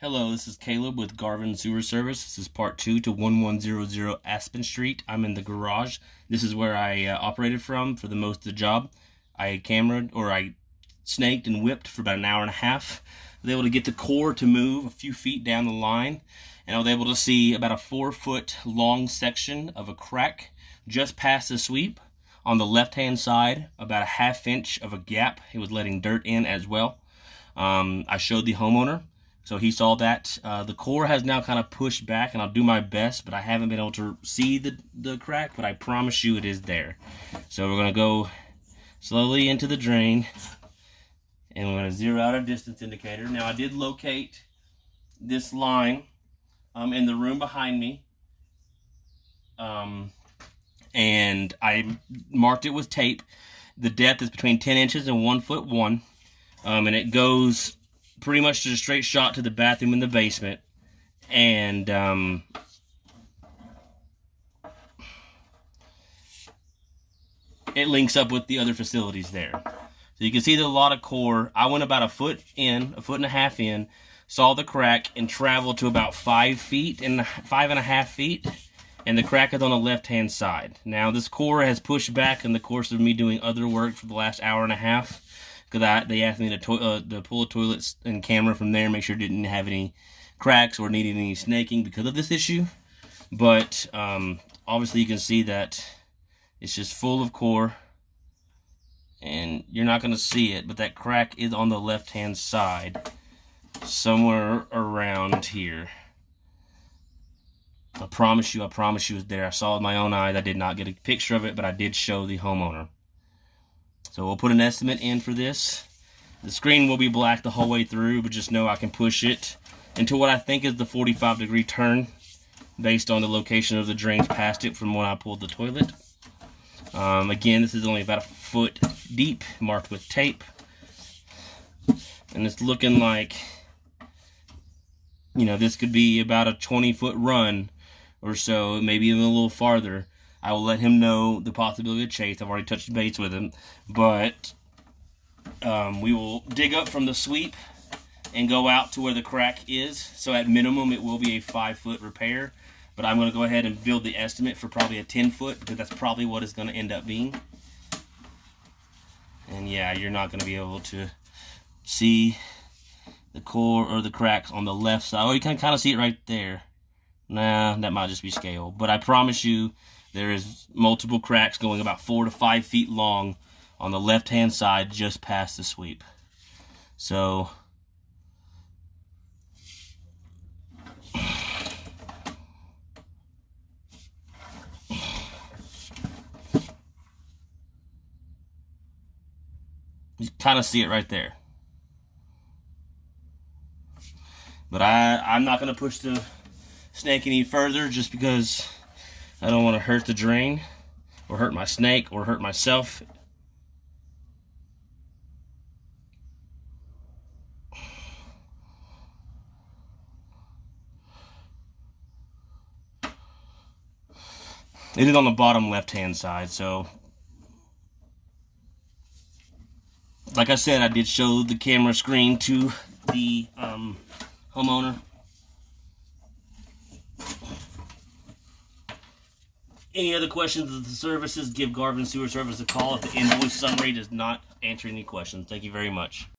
Hello, this is Caleb with Garvin Sewer Service. This is part 2 to 1100 Aspen Street. I'm in the garage. This is where I operated from for the most of the job. I snaked and whipped for about an hour and a half. I was able to get the core to move a few feet down the line, and I was able to see about a 4-foot long section of a crack just past the sweep. On the left-hand side, about a half-inch of a gap. It was letting dirt in as well. I showed the homeowner. So he saw that. The core has now kind of pushed back, and I'll do my best, but I haven't been able to see the crack, but I promise you it is there. So we're going to go slowly into the drain, and we're going to zero out our distance indicator. Now, I did locate this line in the room behind me, and I marked it with tape. The depth is between 10 inches and 1'1", and it goes pretty much just a straight shot to the bathroom in the basement, and it links up with the other facilities there. So you can see there's a lot of core. I went about a foot and a half in, saw the crack, and traveled to about 5.5 feet, and the crack is on the left-hand side. Now this core has pushed back in the course of me doing other work for the last hour and a half. Because they asked me to pull a toilet and camera from there, make sure it didn't have any cracks or needed any snaking because of this issue. But obviously you can see that it's just full of core, and you're not going to see it, but that crack is on the left-hand side, somewhere around here. I promise you it's there. I saw it with my own eyes. I did not get a picture of it, but I did show the homeowner. So we'll put an estimate in for this. The screen will be black the whole way through, but just know I can push it into what I think is the 45-degree turn based on the location of the drains past it from when I pulled the toilet. Again, this is only about a foot deep, marked with tape. And it's looking like, you know, this could be about a 20-foot run or so, maybe even a little farther. I will let him know the possibility of chase. I've already touched base with him. But we will dig up from the sweep and go out to where the crack is. So at minimum, it will be a 5-foot repair. But I'm going to go ahead and build the estimate for probably a 10-foot, because that's probably what it's going to end up being. And yeah, you're not going to be able to see the core or the cracks on the left side. Oh, you can kind of see it right there. Nah, that might just be scale. But I promise you, there is multiple cracks going about 4 to 5 feet long on the left-hand side just past the sweep. So you kind of see it right there. But I'm not going to push the snake any further, just because I don't want to hurt the drain, or hurt my snake, or hurt myself. It is on the bottom left-hand side, so like I said, I did show the camera screen to the homeowner. Any other questions of the services, give Garvin Sewer Service a call if the invoice summary does not answer any questions. Thank you very much.